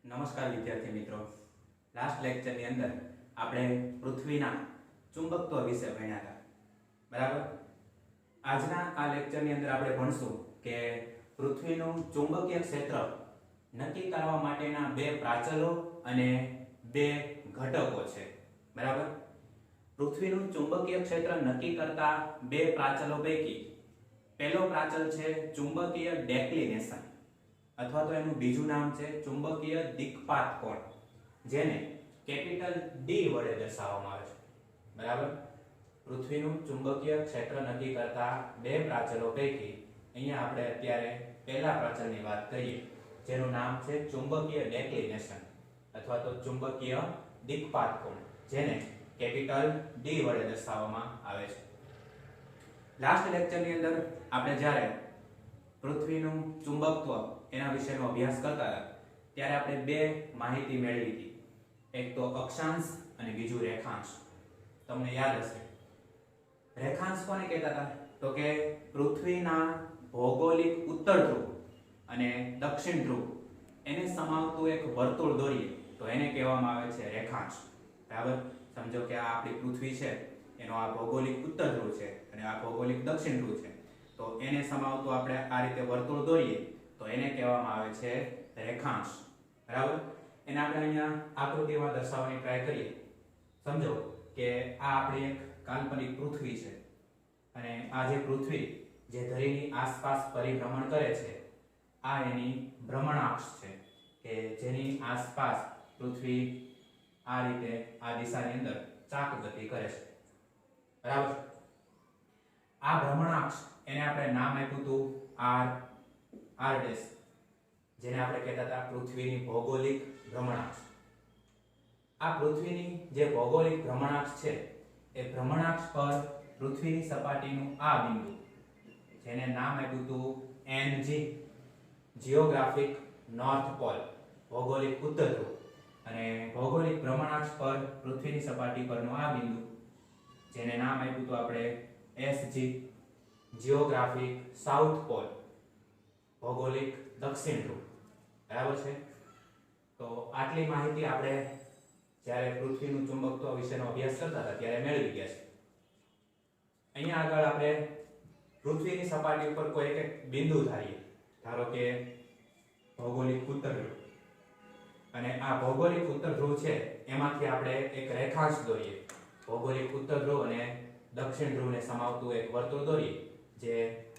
નમસ્કાર વિદ્યાર્થી મિત્રો, લાસ્ટ લેક્ચરની અંદર આપણે પૃથ્વીના ચુંબકત્વ વિશે ભણ્યા હતા. બરાબર. આજના આ લેક્ચરની અંદર આપણે ભણશું કે પૃથ્વીનું ચુંબકીય ક્ષેત્ર નક્કી કરવા માટેના બે પ્રાચલો અને બે ઘટકો છે. બરાબર. પૃથ્વીનું ચુંબકીય ક્ષેત્ર નક્કી કરતા બે પ્રાચલો પૈકી પહેલો પ્રાચલ છે ચુંબકીય ડેક્લિનેશન અથવા તો એનું બીજું નામ છે ચુંબકીય દિક્પાત કોણ, જેને કેપિટલ ડી વડે દર્શાવવામાં આવે છે. બરાબર. પૃથ્વીનું ચુંબકીય ક્ષેત્ર નક્કી કરતા બે પ્રાચલો પૈકી અહીંયા આપણે અત્યારે પહેલા પ્રાચલની વાત કરીએ, જેનું નામ છે ચુંબકીય ડેક્લિનેશન અથવા તો ચુંબકીય દિક્પાત કોણ, જેને કેપિટલ ડી વડે દર્શાવવામાં આવે છે. લાસ્ટ લેક્ચરની અંદર આપણે જ્યારે પૃથ્વીનું ચુંબકત્વ એના વિશેનો અભ્યાસ કરતા હતા ત્યારે આપણે બે માહિતી મેળવી હતી, એક તો અક્ષાંશ અને બીજું રેખાંશ. તમને યાદ હશે, રેખાંશ કોને કહેતા હતા? તો કે પૃથ્વીના ભૌગોલિક ઉત્તર ધ્રુવ અને દક્ષિણ ધ્રુવ એને સમાવતું એક વર્તુળ દોરીએ તો એને કહેવામાં આવે છે રેખાંશ. બરાબર. સમજો કે આ આપણી પૃથ્વી છે, એનો આ ભૌગોલિક ઉત્તર ધ્રુવ છે અને આ ભૌગોલિક દક્ષિણ ધ્રુવ છે, તો એને સમાવતું આપણે આ રીતે વર્તુળ દોરીએ તો એને કહેવામાં આવે છે રેખાંશ. બરાબર. એને આપણે અહીંયા આકૃતિમાં દર્શાવવાની ટ્રાય કરીએ. સમજો કે આ આપણી એક કાલ્પનિક પૃથ્વી છે અને આ જે પૃથ્વી જે ધરીની આસપાસ પરિભ્રમણ કરે છે, આ એની ભ્રમણાક્ષ છે કે જેની આસપાસ પૃથ્વી આ રીતે આ દિશાની અંદર ચાક ગતિ કરે છે. બરાબર. આ ભ્રમણાક્ષ એને આપણે નામ આપ્યું હતું r ડેશ, જેને આપણે કહેતા હતા પૃથ્વીની ભૌગોલિક ભ્રમણાક્ષ. આ પૃથ્વીની જે ભૌગોલિક ભ્રમણાક્ષ છે એ ભ્રમણાક્ષ પર પૃથ્વીની સપાટીનું આ બિંદુ, જેને નામ આપ્યું હતું NG, જીઓગ્રાફિક નોર્થ પોલ, ભૌગોલિક ઉત્તર ધ્રુવ, અને ભૌગોલિક ભ્રમણાક્ષ પર પૃથ્વીની સપાટી પરનું આ બિંદુ, જેને નામ આપ્યું હતું આપણે SG, જીઓગ્રાફિક સાઉથ પોલ, ભૌગોલિક દક્ષિણ ધ્રુવ. બરાબર છે. તો આટલી માહિતી આપણે જ્યારે પૃથ્વીનું ચુંબકત્વ વિશેનો અભ્યાસ કરતા હતા ત્યારે મેળવી ગયા છે. અહીંયા આગળ આપણે પૃથ્વીની સપાટી ઉપર કોઈ એક બિંદુ ધારીએ, ધારો કે ભૌગોલિક ઉત્તર ધ્રુવ, અને આ ભૌગોલિક ઉત્તર ધ્રુવ છે એમાંથી આપણે એક રેખાંશ દોરીએ, ભૌગોલિક ઉત્તર ધ્રુવ અને દક્ષિણ ધ્રુવને સમાવતું એક વર્તુળ દોરીએ જે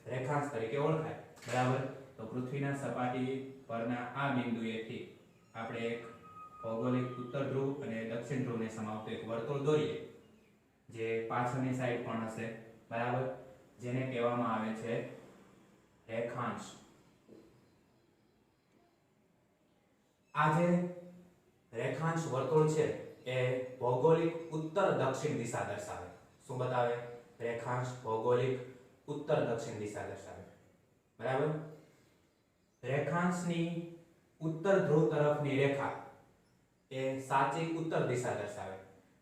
રેખાંશ તરીકે ઓળખાય. બરાબર. તો પૃથ્વીના સપાટી પરના આ બિંદુએથી આપણે એક ભૌગોલિક ઉત્તર ધ્રુવ અને દક્ષિણ ધ્રુવને સમાવતું એક વર્તુળ દોરીએ જે પાછળની સાઈડ પણ હશે. બરાબર. જેને કહેવામાં આવે છે રેખાંશ. આ જે રેખાંશ વર્તુળ છે એ ભૌગોલિક ઉત્તર દક્ષિણ દિશા દર્શાવે. શું બતાવે? રેખાંશ ભૌગોલિક ઉત્તર દક્ષિણ દિશા દર્શાવે. બરાબર. રેખાંશની ઉત્તર ધ્રુવ તરફની રેખા એ સાચી ઉત્તર દિશા દર્શાવે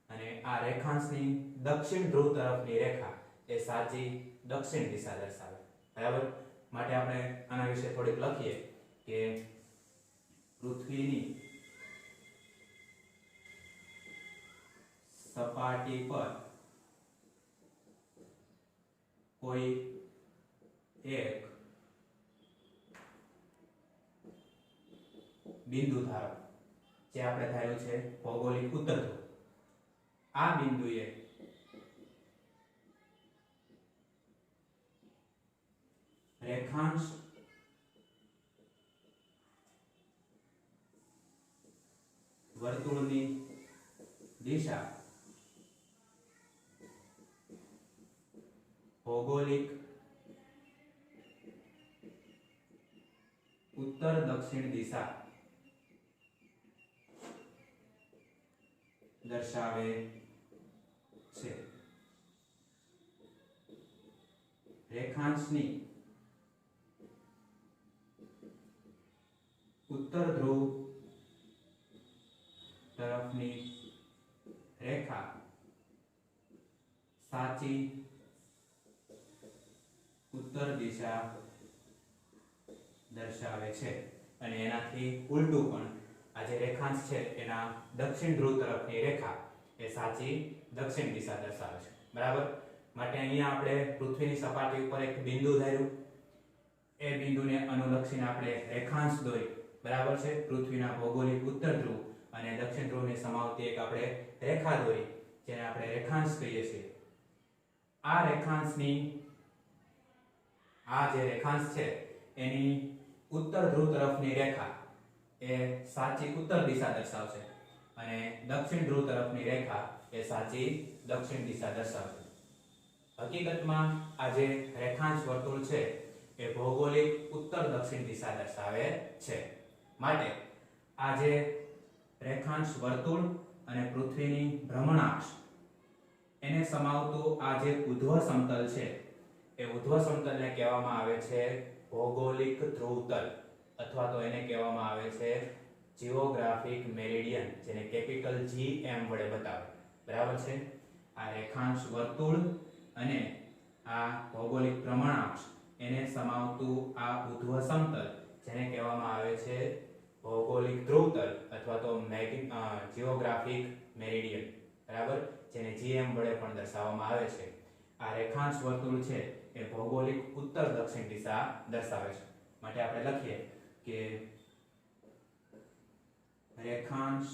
અને આ રેખાંશની દક્ષિણ ધ્રુવ તરફની રેખા એ સાચી દક્ષિણ દિશા દર્શાવે. બરાબર. માટે આપણે આના વિશે થોડીક લખીએ કે પૃથ્વીની સપાટી પર કોઈ એક બિંદુ ધારો, જે આપણે ધાર્યું છે ભૌગોલિક ઉત્તર ધ્રુવ. આ બિંદુએ રેખાંશ વર્તુળની દિશા ભૌગોલિક ઉત્તર દક્ષિણ દિશા દર્શાવે છે. રેખાંશની ઉત્તર ધ્રુવ તરફની રેખા સાચી ઉત્તર દિશા દર્શાવે છે અને એનાથી ઉલટું પણ આ જે રેખાંશ છે એના દક્ષિણ ધ્રુવ તરફની રેખા એ સાચી દક્ષિણ દિશા દર્શાવે છે, બરાબર. માટે અહીંયા આપણે પૃથ્વીની સપાટી ઉપર એક બિંદુ ધાર્યું, એ બિંદુને અનુલક્ષીને આપણે રેખાંશ દોરી, બરાબર છે. પૃથ્વીના ભૌગોલિક ઉત્તર ધ્રુવ અને દક્ષિણ ધ્રુવને સમાવતી એક આપણે રેખા દોરી, જેને આપણે રેખાંશ કહીએ છીએ. આ રેખાંશની આ જે રેખાંશ છે એની ઉત્તર ધ્રુવ તરફની રેખા એ સાચી ઉત્તર દિશા દર્શાવશે અને દક્ષિણ ધ્રુવ તરફની રેખા એ સાચી દક્ષિણ દિશા દર્શાવશે. હકીકતમાં આ જે રેખાંશ વર્તુળ છે એ ભૌગોલિક ઉત્તર દક્ષિણ દિશા દર્શાવે છે. માટે આ જે રેખાંશ વર્તુળ અને પૃથ્વીની ભ્રમણાક્ષ એને સમાવતું આ જે ઉધ્વ સમતલ છે એ ઉધ્વ સમતલને કહેવામાં આવે છે ભૌગોલિક ધ્રુવ તલ, અથવા તો એને કહેવામાં આવે છે જીઓગ્રાફિક મેરિડિયન, જેને કેપિટલ GM વડે બતાવે, બરાબર છે. આ રેખાંશ વર્તુળ અને આ ભૌગોલિક ભ્રમણાક્ષ એને સમાવતું આ ઉધ્વ સમતલ, જેને કહેવામાં આવે છે ભૌગોલિક ધ્રુવ તલ અથવા તો જીઓગ્રાફિક મેરિડિયન, બરાબર, જેને GM વડે પણ દર્શાવવામાં આવે છે. આ રેખાંશ વર્તુળ છે એ ભૌગોલિક ઉત્તર દક્ષિણ દિશા દર્શાવે છે. માટે આપણે લખીએ કે રેખાંશ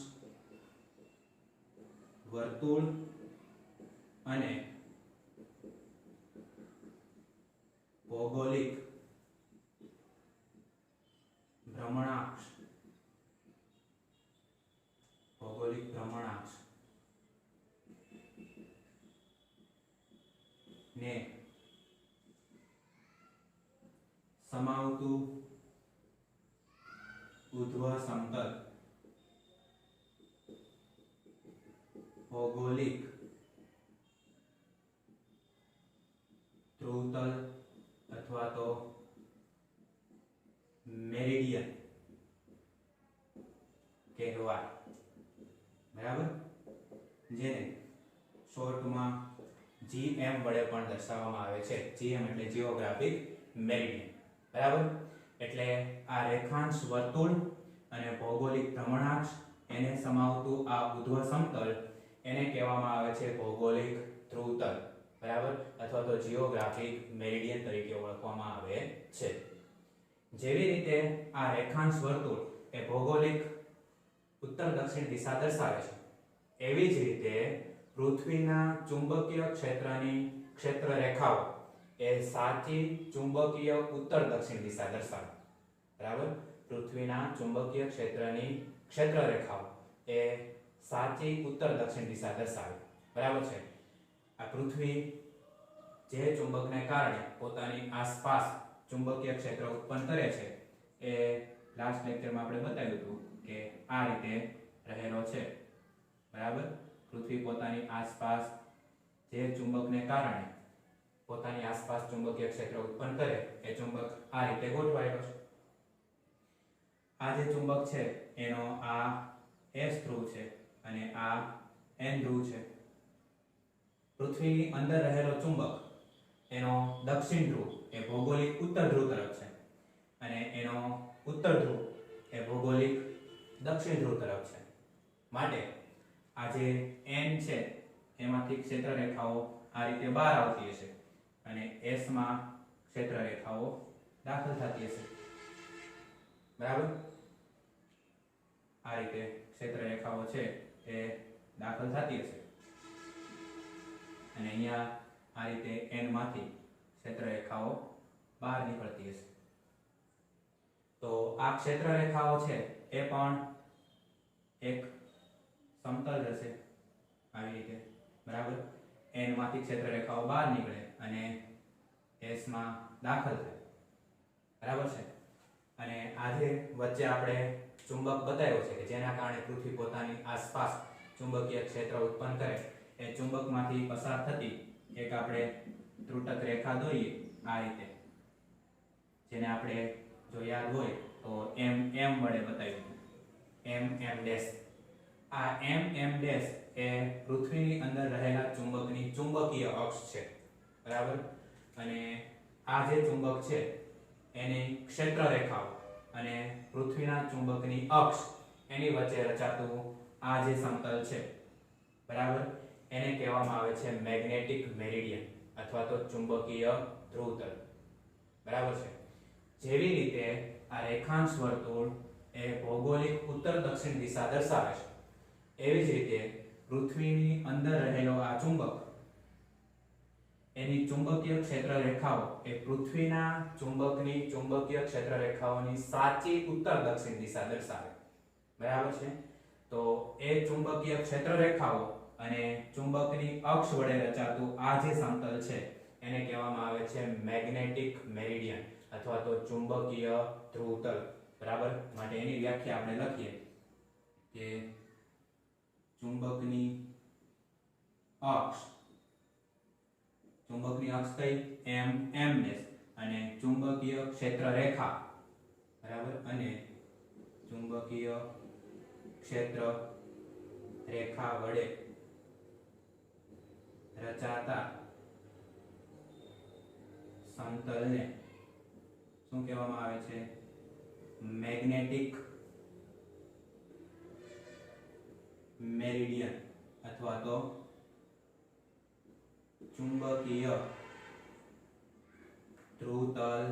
વર્તુળ અને ભૌગોલિક ભ્રમણાક્ષ ને સમાવતું ઉધ્વ સમતલ ભૌગોલિક ધ્રુવતલ અથવા તો મેરિડિયન કહેવાય, બરાબર, જેને શોર્ટમાં GM વડે પણ દર્શાવવામાં આવે છે. GM એટલે જીઓગ્રાફિક મેરિડિયન, બરાબર. એટલે આ રેખાંશ વર્તુળ અને ભૌગોલિક ભ્રમણાક્ષ એને સમાવતું આ ઉધ્વ સમતલ એને કહેવામાં આવે છે ભૌગોલિક ધ્રુવતલ, બરાબર, અથવા તો જીઓગ્રાફિક મેરિડિયન તરીકે ઓળખવામાં આવે છે. જેવી રીતે આ રેખાંશ વર્તુળ એ ભૌગોલિક ઉત્તર દક્ષિણ દિશા દર્શાવે છે, એવી જ રીતે પૃથ્વીના ચુંબકીય ક્ષેત્રની ક્ષેત્ર રેખાઓ એ સાચી ચુંબકીય ઉત્તર દક્ષિણ દિશા દર્શાવે, બરાબર. પૃથ્વીના ચુંબકીય ક્ષેત્રની ક્ષેત્ર રેખાઓ એ સાચી ઉત્તર દક્ષિણ દિશા દર્શાવે, બરાબર છે. આ પૃથ્વી જે ચુંબકને કારણે પોતાની આસપાસ ચુંબકીય ક્ષેત્ર ઉત્પન્ન કરે છે એ લાસ્ટ લેક્ચરમાં આપણે બતાવ્યું હતું કે આ રીતે રહેલો છે, બરાબર. પૃથ્વી પોતાની આસપાસ જે ચુંબકને કારણે પોતાની આસપાસ ચુંબકીય ક્ષેત્ર ઉત્પન્ન કરે એ ચુંબક આ રીતે ગોઠવાયેલો છે. આ જે ચુંબક છે એનો આ S ધ્રુવ છે અને આ N ધ્રુવ છે. પૃથ્વીની અંદર રહેલો ચુંબક એનો દક્ષિણ ધ્રુવ એ ભૌગોલિક ઉત્તર ધ્રુવ તરફ છે અને એનો ઉત્તર ધ્રુવ એ ભૌગોલિક દક્ષિણ ધ્રુવ તરફ છે. માટે આ જે N છે એમાંથી ક્ષેત્ર રેખાઓ આ રીતે બહાર આવતી હશે અને S માં ક્ષેત્ર રેખાઓ દાખલ થતી હશે, બરાબર. આ રીતે ક્ષેત્ર રેખાઓ છે એ દાખલ થતી હશે અને અહીંયા આ રીતે N માંથી ક્ષેત્ર રેખાઓ બહાર નીકળતી હશે. તો આ ક્ષેત્ર રેખાઓ છે એ પણ એક સમતલ રહેશે આવી રીતે, બરાબર. N માંથી ક્ષેત્ર રેખાઓ બહાર નીકળે અને S માં દાખલ થાય, બરાબર છે. અને આજે વચ્ચે આપણે ચુંબક બતાવ્યો છે કે જેના કારણે પૃથ્વી પોતાની આસપાસ ચુંબકીય ક્ષેત્ર ઉત્પન્ન કરે, એ ચુંબકમાંથી પસાર થતી એક આપણે ત્રુટક રેખા દોરીએ આ રીતે, જેને આપણે જો યાદ હોય તો MM વડે બતાવ્યું, MM ડેશ. આ MM ડેશ એ પૃથ્વીની અંદર રહેલા ચુંબકની ચુંબકીય અક્ષ છે, બરાબર. અને આ જે ચુંબક છે એની ક્ષેત્ર રેખાઓ અને પૃથ્વીના ચુંબકની અક્ષ એની વચ્ચે રચાતું આ જે સમતલ છે, બરાબર, એને કહેવામાં આવે છે મેગ્નેટિક મેરિડિયન અથવા તો ચુંબકીય ધ્રુવતલ, બરાબર છે. જેવી રીતે આ રેખાંશ વર્તુળ એ ભૌગોલિક ઉત્તર દક્ષિણ દિશા દર્શાવે છે, એવી જ રીતે પૃથ્વીની અંદર રહેલો આ ચુંબક એની ચુંબકીય ક્ષેત્ર રેખાઓ એ પૃથ્વીના ચુંબકની ચુંબકીય ક્ષેત્ર રેખાઓની સાચી ઉત્તર દક્ષિણ દિશા દર્શાવે, બરાબર છે. તો એ ચુંબકીય ક્ષેત્ર રેખાઓ અને ચુંબકની અક્ષ વડે રચાતું આ જે સમતલ છે એને કહેવામાં આવે છે મેગ્નેટિક મેરિડિયન અથવા તો ચુંબકીય ધ્રુવતલ, બરાબર. માટે એની વ્યાખ્યા આપણે લખીએ કે ચુંબકની અક્ષ કઈ એમ ડેશ અને ચુંબકીય ક્ષેત્ર રેખા, બરાબર, અને ચુંબકીય ક્ષેત્ર રેખા વડે રચાતા સમતલને શું કહેવામાં આવે છે? મેગ્નેટિક મેરિડિયન અથવા તો ચુંબકીય ધ્રુવતલ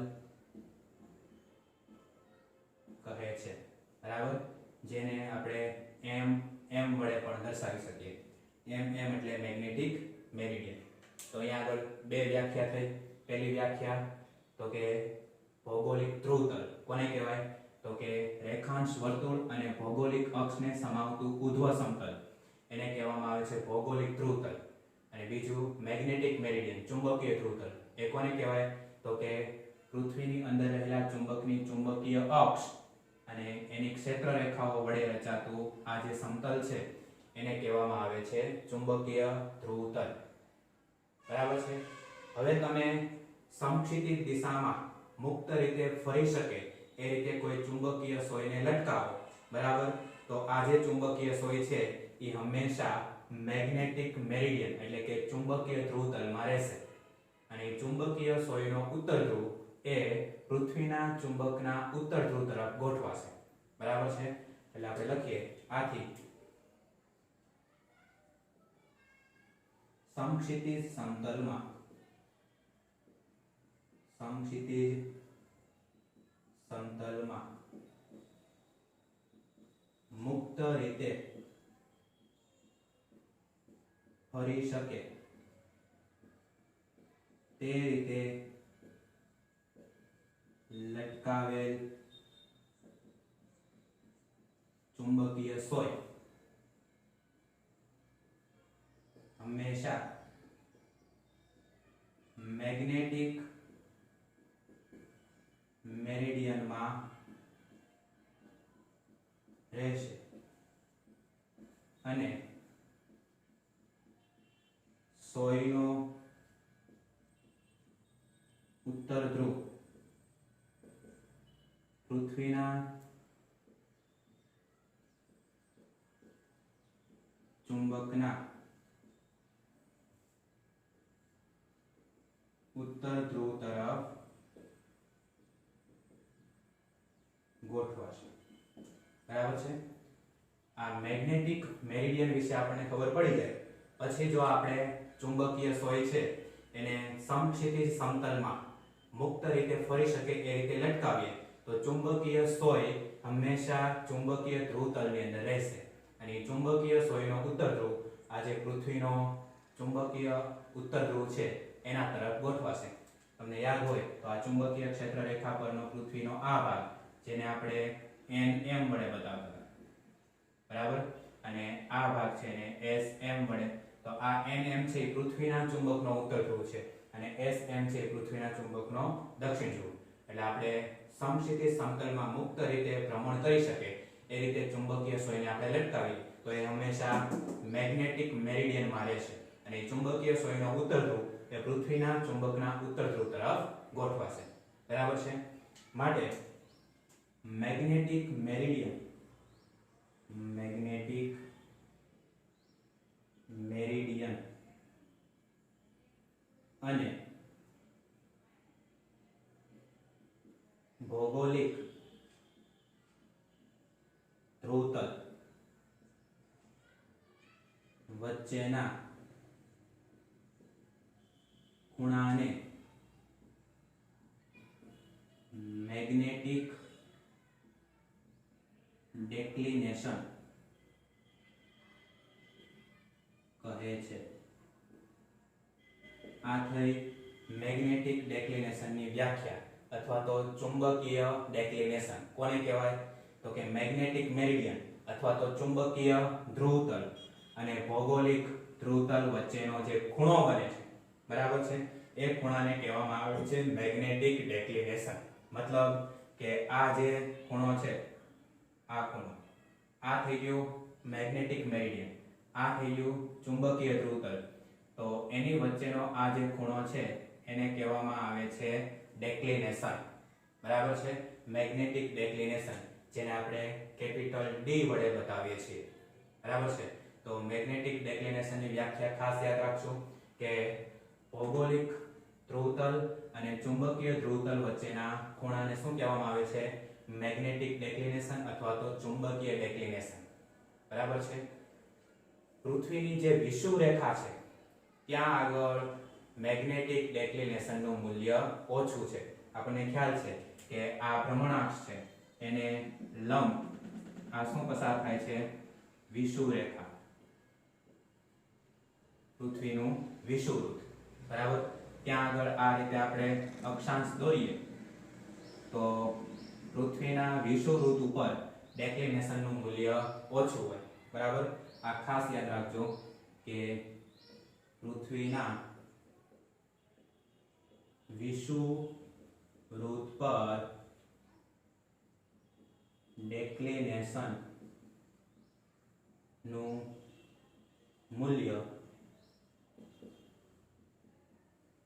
કહે છે, બરાબર. જેને આપણે એમ વડે પણ દર્શાવી શકીએ. એમ એટલે મેગ્નેટિક મેરિડિયન. તો અહીંયા આગળ બે વ્યાખ્યા થઈ. પહેલી વ્યાખ્યા તો કે ભૌગોલિક ધ્રુવતલ કોને કહેવાય? તો કે રેખાંશ વર્તુળ અને ભૌગોલિક અક્ષને સમાવતું ઉધ્વ સમતલ એને કહેવામાં આવે છે ભૌગોલિક ધ્રુવતલ. અને બીજું મેગ્નેટિક મેરિડિયન ચુંબકીય ધ્રુવતલ એ કોને કહેવાય? તો કે પૃથ્વીની અંદર રહેલા ચુંબકની ચુંબકીય અક્ષ અને એની ક્ષેત્ર રેખાઓ વડે રચાતું આ જે સમતલ છે એને કહેવામાં આવે છે ચુંબકીય ધ્રુવતલ, બરાબર છે. હવે તમે સમક્ષિતિજ દિશામાં મુક્ત રીતે ફરી શકે એ રીતે કોઈ ચુંબકીય સોયને લટકાવો, બરાબર. તો આ જે ચુંબકીય સોય છે એ હંમેશા મેગ્નેટિક મેરિડિયન એટલે કે ચુંબકીય ધ્રુવતલમાં રહેશે અને ચુંબકીય સોયનો ઉત્તર ધ્રુવ એ પૃથ્વીના ચુંબકના ઉત્તર ધ્રુવ તરફ ગોઠવાશે, બરાબર છે. એટલે આપણે લખીએ આથી સમક્ષિતિજ સમતલમાં મુક્ત રીતે ફરી શકે તે રીતે લટકાવેલ ચુંબકીય સોય હંમેશા મેગ્નેટિક મેરિડિયનમાં રહેશે અને સોયનો ઉત્તર ધ્રુવ પૃથ્વીના ચુંબકના ઉત્તર ધ્રુવ તરફ ગોઠવાશે, બરાબર છે. આ મેગ્નેટિક મેરિડિયન વિશે આપણને ખબર પડી જાય પછી જો આપણે ચુંબકીય સોય છે એને સમક્ષિતિજ સમતલમાં મુક્ત રીતે ફરી શકે એ રીતે લટકાવીએ તો ચુંબકીય સોય હંમેશા ચુંબકીય ધ્રુવતલની અંદર રહેશે અને ચુંબકીય સોયનો ઉત્તર ધ્રુવ આજે પૃથ્વીનો ચુંબકીય ઉત્તર ધ્રુવ છે એના તરફ ગોઠવાશે. તમને યાદ હોય તો આ ચુંબકીય ક્ષેત્ર રેખા પરનો પૃથ્વીનો આ ભાગ જેને આપણે એમ વડે બતાવતા હતા, બરાબર, અને આ ભાગ છે ને એમ વડે. તો આ એમ છે એ પૃથ્વીના ચુંબકનો ઉત્તર ધ્રુવ છે અને એમ છે એ પૃથ્વીના ચુંબકનો દક્ષિણ ધ્રુવ. એટલે આપણે સમક્ષિતિજ સમતલમાં મુક્ત રીતે ભ્રમણ કરી શકે એ રીતે ચુંબકીય સોયને આપણે લટકાવી તો એ હંમેશા મેગ્નેટિક મેરિડિયનમાં રહેશે અને ચુંબકીય સોયનો ઉત્તર ધ્રુવ એ પૃથ્વીના ચુંબકના ઉત્તર ધ્રુવ તરફ ગોઠવાશે, બરાબર છે. માટે મેગ્નેટિક મેરિડિયન અને ભૌગોલિક ધ્રુવતલ વચ્ચેના ખૂણાને મેગ્નેટિક ડેક્લિનેશન કહે છે. આ થઈ મેગ્નેટિક ડેક્લિનેશનની વ્યાખ્યા અથવા તો ચુંબકીય ડેક્લિનેશન. કોને કહેવાય? તો કે મેગ્નેટિક મેરિડિયન અથવા તો ચુંબકીય ધ્રુવતલ અને ભૌગોલિક ધ્રુવતલ વચ્ચેનો જે ખૂણો બને છે, બરાબર છે, એ ખૂણાને કહેવામાં આવે છે મેગ્નેટિક ડેક્લિનેશન. મતલબ કે આ જે ખૂણો છે, આ ખૂણો, આ થઈ ગયું મેગ્નેટિક મેરિડિયન, આ થઈ ગયું ચુંબકીય ધ્રુવતલ. તો એની વચ્ચેનો આ જે ખૂણો છે એને કહેવામાં આવે છે ડેક્લિનેશન. બરાબર છે, મેગ્નેટિક ડેક્લિનેશન, જેને આપણે કેપિટલ ડી વડે બતાવીએ છીએ. બરાબર છે. તો મેગ્નેટિક ડેક્લિનેશનની વ્યાખ્યા ખાસ યાદ રાખજો કે ભૌગોલિક ધ્રુવતલ અને ચુંબકીય ધ્રુવતલ વચ્ચેના ખૂણાને શું કહેવામાં આવે છે? મેગ્નેટિક ડેક્લિનેશન અથવા તો ચુંબકીય ડેક્લિનેશન. બરાબર છે. પૃથ્વીની જે વિષુવરેખા છે ત્યાં આગળ મેગ્નેટિક ડેક્લિનેશનનું મૂલ્ય ઓછું છે. આપણને ખ્યાલ છે કે આ ભ્રમણાક્ષ છે એને લંબ આ શું પસાર થાય છે? વિષુવરેખા, પૃથ્વીનું વિષુવવૃત્ત. બરાબર. ત્યાં આગળ આ રીતે આપણે અક્ષાંશ દોરીએ તો પૃથ્વીના વિષુવવૃત્ત ઉપર ડેક્લિનેશનનું મૂલ્ય ઓછું હોય. બરાબર. આ ખાસ યાદ રાખજો કે પૃથ્વીના વિષુવવૃત્ત પર ડેક્લિનેશન નું મૂલ્ય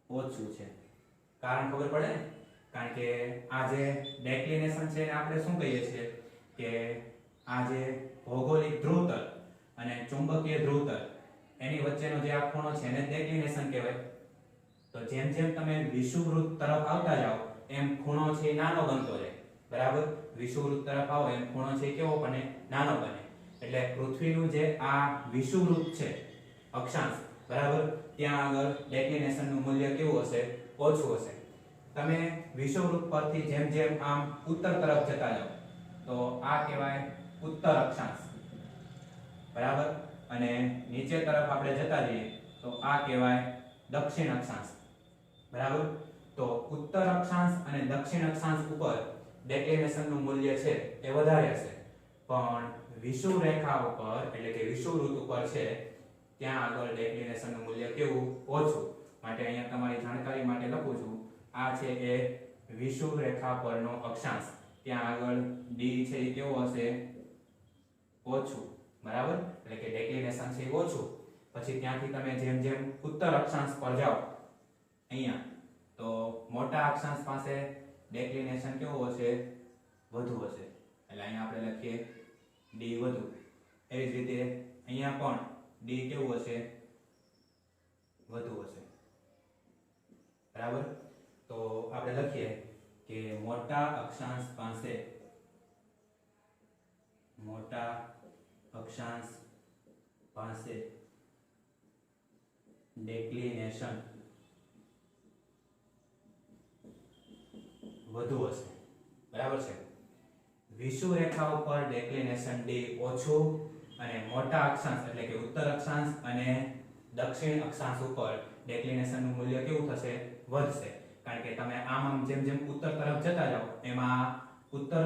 ઓછું છે. કારણ ખબર પડે ને? કારણ કે આ જે ડેક્લિનેશન છે એને આપણે શું કહીએ છીએ કે આ જે ભૌગોલિક ધ્રુવતલ અને ચુંબકીય ધ્રુવતલ એની વચ્ચેનો જે આ ખૂણો છે એને ડેક્લિનેશન કહેવાય. તો જેમ જેમ તમે વિષુવવૃત્ત તરફ આવતા જાઓ એમ ખૂણો છે એ નાનો બનતો જાય. બરાબર. વિષુવવૃત્ત તરફ આવો એમ ખૂણો છે કેવો બને? નાનો બને. એટલે પૃથ્વીનું જે આ વિષુવવૃત્ત છે અક્ષાંશ, બરાબર, ત્યાં આગળ ડેક્લિનેશનનું મૂલ્ય કેવું હશે? ઓછું હશે. તમે વિષુવવૃત્ત પરથી જેમ જેમ આમ ઉત્તર તરફ જતા જાઓ તો આ કહેવાય ઉત્તર અક્ષાંશ. બરાબર. અને નીચે તરફ આપણે જતા જઈએ તો આ કહેવાય દક્ષિણ અક્ષાંશ. બરાબર. તો ઉત્તર અક્ષાંશ અને દક્ષિણ અક્ષાંશ ઉપર ડેક્લિનેશનનું મૂલ્ય છે એ વધારે હશે, પણ વિષુવરેખા ઉપર એટલે કે વિષુવવૃત્ત ઉપર છે ત્યાં આગળ ડેક્લિનેશનનું મૂલ્ય કેવું? ઓછું. માટે અહીંયા તમારી જાણકારી માટે લખું છું, આ છે એ વિષુવરેખા પરનો અક્ષાંશ, ત્યાં આગળ ડી છે એ કેવો હશે? ઓછું. બરાબર. એટલે કે ડેક્લિનેશન છે ઓછું. પછી ત્યાંથી તમે જેમ જેમ ઉત્તર અક્ષાંશ પર જાઓ અહીંયા તો મોટા અક્ષાંશ પાસે ડેક્લિનેશન કેવું હશે? વધુ હશે. એટલે અહીંયા આપણે લખીએ ડી વધુ. એવી જ રીતે અહીંયા પણ ડી કેવું હશે? વધુ હશે. બરાબર. તો આપણે લખીએ કે મોટા અક્ષાંશ પાસે ડેક્લિનેશન વધુ હશે. બરાબર છે. વિષુવરેખા ઉપર ડેક્લિનેશન ડી ઓછું અને મોટા અક્ષાંશ એટલે કે ઉત્તર અક્ષાંશ અને દક્ષિણ અક્ષાંશ ઉપર ડેક્લિનેશનનું મૂલ્ય કેવું થશે? વધશે. કારણ કે તમે આમ જેમ જેમ ઉત્તર તરફ જતા જાઓ એમાં ઉત્તર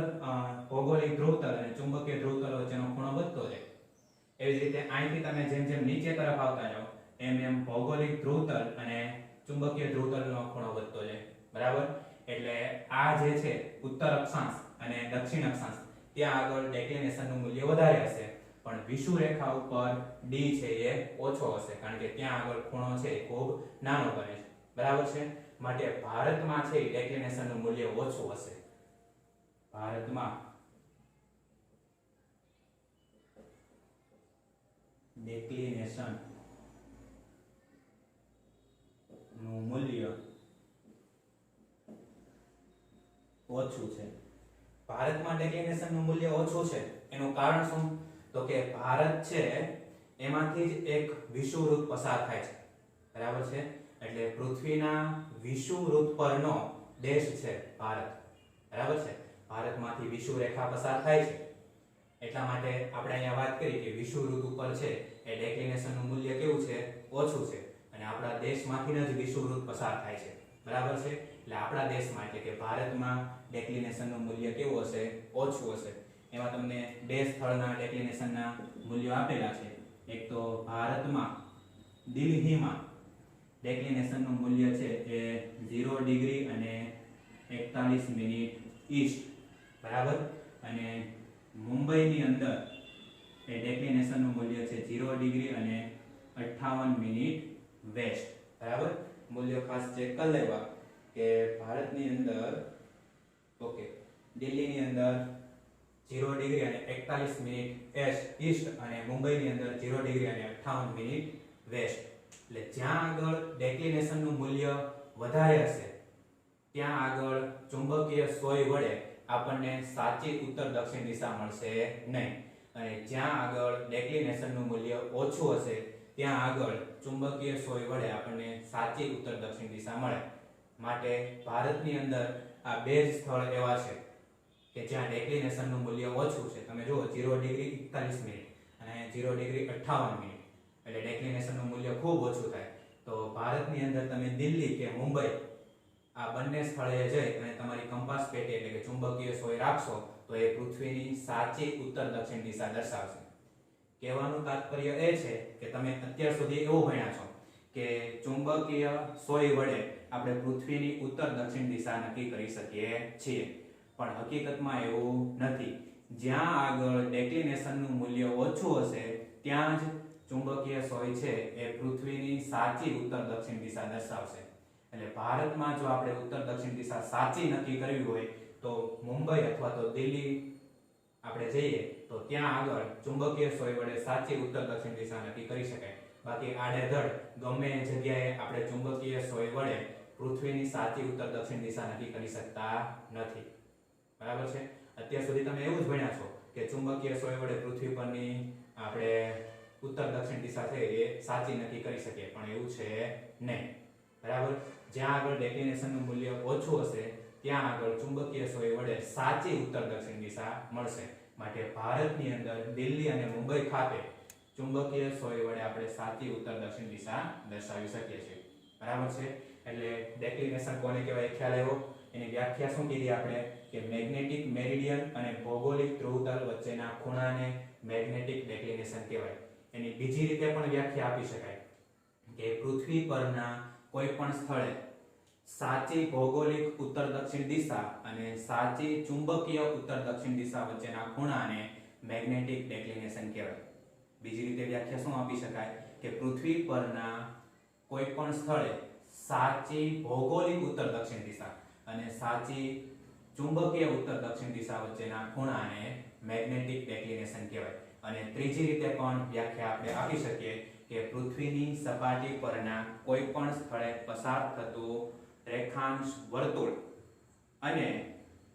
ભૌગોલિક ધ્રુવતલ અને ચુંબકીય ધ્રુવતલ વચ્ચેનો ખૂણો વધતો જાય. એવી જ રીતે અહીંથી તમે જેમ જેમ નીચે તરફ આવતા જાઓ એમ એમ ભૌગોલિક ધ્રુવતલ અને ચુંબકીય ધ્રુવતલનો ખૂણો વધતો જાય. બરાબર. એટલે આ જે છે ઉત્તર અક્ષાંશ અને દક્ષિણ અક્ષાંશ ત્યાં આગળ ડેક્લિનેશનનું મૂલ્ય વધારે હશે, પણ વિષુવરેખા ઉપર ડી છે એ ઓછો હશે, કારણ કે ત્યાં આગળ ખૂણો છે એ ખૂબ નાનો બને છે. બરાબર છે. માટે ભારતમાં છે ડેક્લિનેશનનું મૂલ્ય ઓછું હશે. ભારતમાં ડેક્લિનેશન નું મૂલ્ય ઓછું છે. ભારતમાં ડેક્લિનેશનનું મૂલ્ય ઓછું છે એનું કારણ શું? તો કે ભારત છે એમાંથી જ એક વિષુવવૃત્ત પસાર થાય છે, બરાબર છે? એટલે પૃથ્વીના વિષુવવૃત્ત પરનો દેશ છે ભારત, બરાબર છે? ભારતમાંથી વિષુવરેખા પસાર થાય છે, એટલા માટે આપણે અહીંયા વાત કરી કે વિષુવવૃત્ત ઉપર છે એ ડેક્લિનેશનનું મૂલ્ય કેવું છે? ઓછું છે. અને આપણા દેશમાંથી જ વિષુવવૃત્ત પસાર થાય છે, બરાબર છે? એટલે આપણા દેશમાં એટલે કે ભારતમાં ડેક્લિનેશનનું મૂલ્ય કેવું હશે? ઓછું હશે. એમાં તમને બે સ્થળના ડેક્લિનેશનના મૂલ્યો આપેલા છે. એક તો ભારતમાં દિલ્હીમાં ડેક્લિનેશનનું મૂલ્ય છે એ 0 ડિગ્રી અને 41 મિનિટ ઈસ્ટ, બરાબર? અને મુંબઈની અંદર એ ડેક્લિનેશનનું મૂલ્ય છે 0 ડિગ્રી અને 58 મિનિટ વેસ્ટ, બરાબર? મૂલ્ય ખાસ ચેક કરી લેવા કે ભારતની અંદર ઓકે દિલ્હીની અંદર 0 ડિગ્રી અને 41 મિનિટ ઈસ્ટ અને મુંબઈની અંદર 0 ડિગ્રી અને 58 મિનિટ વેસ્ટ. એટલે જ્યાં આગળ ડેક્લિનેશનનું મૂલ્ય વધારે હશે ત્યાં આગળ ચુંબકીય સોય વડે આપણને સાચી ઉત્તર દક્ષિણ દિશા મળશે નહીં, અને જ્યાં આગળ ડેક્લિનેશનનું મૂલ્ય ઓછું હશે ત્યાં આગળ ચુંબકીય સોય વડે આપણને સાચી ઉત્તર દક્ષિણ દિશા મળે. માટે ભારતની અંદર આ બે જ સ્થળ એવા છે કે જ્યાં ડેક્લિનેશનનું મૂલ્ય ઓછું છે. તમે જુઓ 0 ડિગ્રી 41 મિનિટ અને 0 ડિગ્રી 58 મિનિટ, એટલે ડેક્લિનેશનનું મૂલ્ય ખૂબ ઓછું થાય. તો ભારતની અંદર તમે દિલ્હી કે મુંબઈ આ બંને સ્થળે જઈ અને તમારી કંપાસ પેટી એટલે કે ચુંબકીય સોય રાખશો તો એ પૃથ્વીની સાચી ઉત્તર દક્ષિણ દિશા દર્શાવશે. કહેવાનું તાત્પર્ય એ છે કે તમે અત્યાર સુધી એવું ભણ્યા છો કે ચુંબકીય સોય વડે આપણે પૃથ્વીની ઉત્તર દક્ષિણ દિશા નક્કી કરી શકીએ છીએ, પણ હકીકતમાં એવું નથી. જ્યાં આગળ ડેક્લિનેશનનું મૂલ્ય ઓછું હશે ત્યાં જ ચુંબકીય સોય છે એ પૃથ્વીની સાચી ઉત્તર દક્ષિણ દિશા દર્શાવશે. એટલે ભારતમાં જો આપણે ઉત્તર દક્ષિણ દિશા સાચી નક્કી કરવી હોય તો મુંબઈ અથવા તો દિલ્હી આપણે જઈએ તો ત્યાં આગળ ચુંબકીય સોય વડે સાચી ઉત્તર દક્ષિણ દિશા નક્કી કરી શકાય. બાકી આડેધડ ગમે એ જગ્યાએ આપણે ચુંબકીય સોય વડે પૃથ્વીની સાચી ઉત્તર દક્ષિણ દિશા નક્કી કરી શકતા નથી, બરાબર છે? અત્યાર સુધી તમે એવું જ ભણ્યા છો કે ચુંબકીય સોય વડે પૃથ્વી પરની આપણે ઉત્તર દક્ષિણ દિશા છે એ સાચી નક્કી કરી શકીએ, પણ એવું છે નહીં, બરાબર? જ્યાં આગળ ડેક્લિનેશનનું મૂલ્ય ઓછું હશે ત્યાં આગળ ચુંબકીય સોય વડે સાચી ઉત્તર દક્ષિણ દિશા મળશે. માટે ભારતની અંદર દિલ્હી અને મુંબઈ ખાતે ચુંબકીય સોય વડે આપણે સાચી ઉત્તર દક્ષિણ દિશા દર્શાવી શકીએ છીએ, બરાબર છે? એટલે ડેક્લિનેશન કોને કહેવાય ખ્યાલ આવ્યો? એની વ્યાખ્યા શું કીધી આપણે કે મેગ્નેટિક મેરિડિયન અને ભૌગોલિક ધ્રુવતલ વચ્ચેના ખૂણાને મેગ્નેટિક ડેક્લિનેશન કહેવાય. એની બીજી રીતે પણ વ્યાખ્યા આપી શકાય કે પૃથ્વી પરના કોઈ પણ સ્થળે સાચી ભૌગોલિક ઉત્તર દક્ષિણ દિશા અને સાચી ચુંબકીય ઉત્તર દક્ષિણ દિશા વચ્ચેના ખૂણાને મેગ્નેટિક ડેક્લિનેશન કહેવાય. બીજી રીતે વ્યાખ્યા શું આપી શકાય કે પૃથ્વી પરના કોઈ પણ સ્થળે સાચી ભૌગોલિક ઉત્તર દક્ષિણ દિશા અને સાચી ચુંબકીય ઉત્તર દક્ષિણ દિશા વચ્ચેના ખૂણાને મેગ્નેટિક ડેક્લિનેશન કહેવાય. અને ત્રીજી રીતે પણ વ્યાખ્યા આપણે આપી શકીએ કે પૃથ્વીની સપાટી પરના કોઈ પણ સ્થળે પસાર થતું રેખાંશ વર્તુળ અને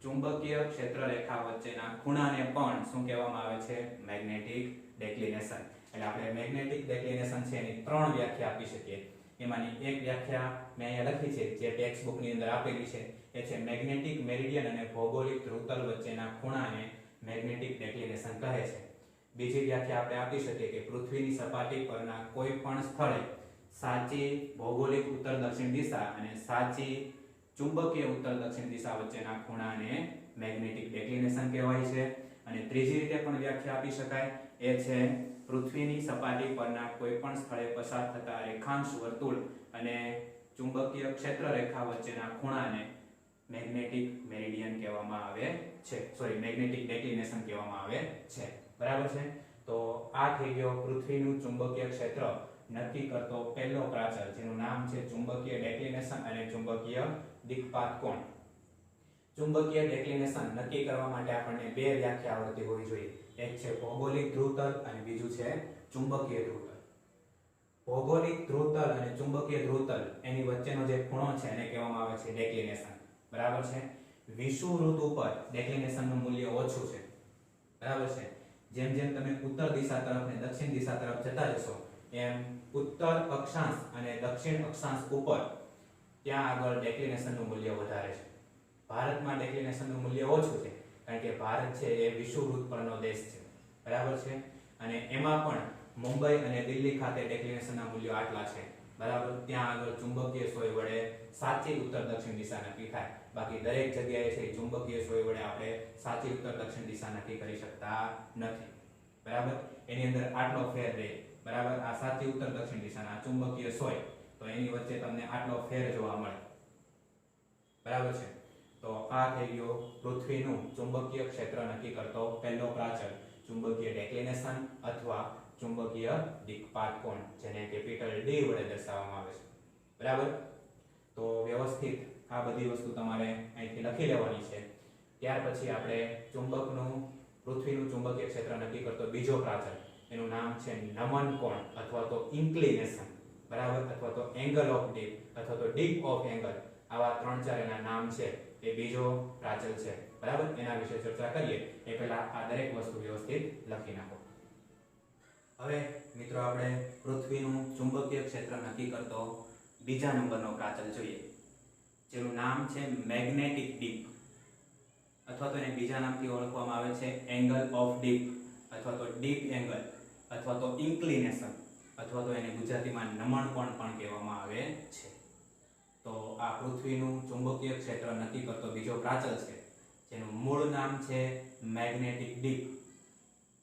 ચુંબકીય ક્ષેત્રરેખા વચ્ચેના ખૂણાને પણ શું કહેવામાં આવે છે? મેગ્નેટિક ડેક્લિનેશન. એટલે આપણે મેગ્નેટિક ડેક્લિનેશન છે એની ત્રણ વ્યાખ્યા આપી શકીએ. એમાંની એક વ્યાખ્યા મેં અહીંયા લખી છે જે ટેક્સ્ટ બુકની અંદર આપેલી છે એ છે મેગ્નેટિક મેરિડિયન અને ભૌગોલિક ધ્રુવતલ વચ્ચેના ખૂણાને મેગ્નેટિક ડેક્લિનેશન કહે છે. બીજી વ્યાખ્યા આપણે આપી શકીએ કે પૃથ્વીની સપાટી પરના કોઈ પણ સ્થળે સાચી ભૌગોલિક ઉત્તર દક્ષિણ દિશા અને સાચી ચુંબકીય ઉત્તર દક્ષિણ દિશા વચ્ચેના ખૂણાને મેગ્નેટિક ડેક્લિનેશન કહેવાય છે. અને ત્રીજી રીતે પણ વ્યાખ્યા આપી શકાય એ છે પૃથ્વીની સપાટી પરના કોઈ પણ સ્થળે પસાર થતા રેખાંશ વર્તુળ અને ચુંબકીય ક્ષેત્રરેખા વચ્ચેના ખૂણાને મેગ્નેટિક મેરિડિયન કહેવામાં આવે છે, મેગ્નેટિક ડેક્લિનેશન કહેવામાં આવે છે, બરાબર છે? તો આ થઈ ગયો પૃથ્વીનું ચુંબકીય ક્ષેત્ર નક્કી કરતો પહેલો પ્રાચલ જેનું નામ છે ચુંબકીય ડેક્લિનેશન અને ચુંબકીય દિક્પાત કોણ. ચુંબકીય ડેક્લિનેશન નક્કી કરવા માટે આપણને બે વ્યાખ્યા આવડતી હોવી જોઈએ. એક છે ભૌગોલિક ધ્રુવતલ અને બીજું છે ચુંબકીય ધ્રુવતલ. ભૌગોલિક ધ્રુવતલ અને ચુંબકીય ધ્રુવતલ એની વચ્ચેનો જે ખૂણો છે એને કહેવામાં આવે છે ડેક્લિનેશન, બરાબર છે? વિષુવવૃત્ત ઉપર ડેક્લિનેશનનું મૂલ્ય ઓછું છે, બરાબર છે. જેમ જેમ તમે ઉત્તર દિશા તરફ ને દક્ષિણ દિશા તરફ જતા જશો એમ ઉત્તર અક્ષાંશ અને દક્ષિણ અક્ષાંશ ઉપર ત્યાં આગળ ડેક્લિનેશનનું મૂલ્ય વધારે છે. ભારતમાં ડેક્લિનેશનનું મૂલ્ય ઓછું છે કારણ કે ભારત છે એ વિષુવવૃત્ત પરનો દેશ છે, બરાબર છે. અને એમાં પણ મુંબઈ અને દિલ્હી ખાતે ડેક્લિનેશનના મૂલ્યો આટલા છે, બરાબર. ત્યાં આગળ ચુંબકીય સોય વડે સાચી ઉત્તર દક્ષિણ દિશા નક્કી થાય. બાકી દરેક જગ્યાએ છે ચુંબકીય સોય વડે આપણે સાચી ઉત્તર દક્ષિણ દિશા નક્કી કરી શકતા નથી, બરાબર. એની અંદર આટલો ફેર રહે, બરાબર. આ સાચી ઉત્તર દક્ષિણ દિશાના આ ચુંબકીય સોય, તો એની વચ્ચે તમને આટલો ફેર જોવા મળે, બરાબર છે. તો આ થઈ ગયો પૃથ્વીનું ચુંબકીય ક્ષેત્ર નક્કી કરતો પહેલો પ્રાચલ, ચુંબકીય ડેક્લિનેશન અથવા ચુંબકીય દિક્પાત કોણ, જેને કેપિટલ ડી વડે દર્શાવવામાં આવે છે, બરાબર. તો વ્યવસ્થિત આ બધી વસ્તુ તમારે અહીંથી લખી લેવાની છે. ત્યાર પછી આપણે પૃથ્વીનું ચુંબકીય ક્ષેત્ર નક્કી કરતો બીજો પ્રાચલ, એનું નામ છે નમન કોણ અથવા તો ઇન્ક્લિનેશન, બરાબર. અથવા તો એંગલ ઓફ ડીપ અથવા તો ડીપ ઓફ એંગલ, આવા 3-4 એના નામ છે. એ બીજો પ્રાચલ છે, બરાબર. એના વિશે ચર્ચા કરીએ એ પહેલા આ દરેક વસ્તુ વ્યવસ્થિત લખી નાખો. હવે મિત્રો આપણે પૃથ્વીનું ચુંબકીય ક્ષેત્ર નક્કી કરતો બીજા નંબરનો પ્રાચલ જોઈએ, જેનું નામ છે મેગ્નેટિક ડીપ અથવા તો એને બીજા નામથી ઓળખવામાં આવે છે એંગલ ઓફ ડીપ અથવા તો ડીપ એંગલ અથવા તો ઇન્ક્લિનેશન અથવા તો એને ગુજરાતીમાં નમણ કોણ પણ કહેવામાં આવે છે. તો આ પૃથ્વીનું ચુંબકીય ક્ષેત્ર નક્કી કરતો બીજો પ્રાચલ છે, જેનું મૂળ નામ છે મેગ્નેટિક ડીપ.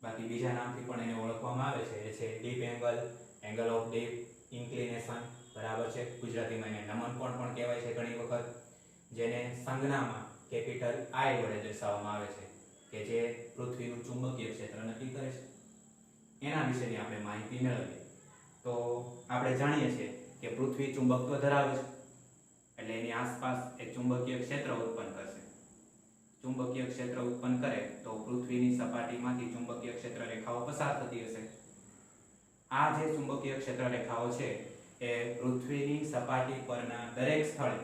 બાકી બીજા નામથી પણ એને ઓળખવામાં આવે છે, એ છે deep angle, angle of deep, inclination, બરાબર છે. ગુજરાતીમાં એને નમન કોણ પણ કહેવાય છે ઘણી વખત, જેને સંજ્ઞામાં કેપિટલ આઈ વડે દર્શાવવામાં આવે છે, કે જે પૃથ્વીનું ચુંબકીય ક્ષેત્ર નક્કી કરે છે. એના વિશેની આપણે માહિતી મેળવીએ. તો આપણે જાણીએ છીએ કે પૃથ્વી ચુંબકત્વ ધરાવે છે, એટલે એની આસપાસ એક ચુંબકીય ક્ષેત્ર ઉત્પન્ન કરશે. ચુંબકીય ક્ષેત્ર ઉત્પન્ન કરે તો પૃથ્વીની સપાટીમાંથી ચુંબકીય ક્ષેત્ર રેખાઓ પસાર થતી હશે. આ જે ચુંબકીય ક્ષેત્ર રેખાઓ છે એ પૃથ્વીની સપાટી પરના દરેક સ્થળે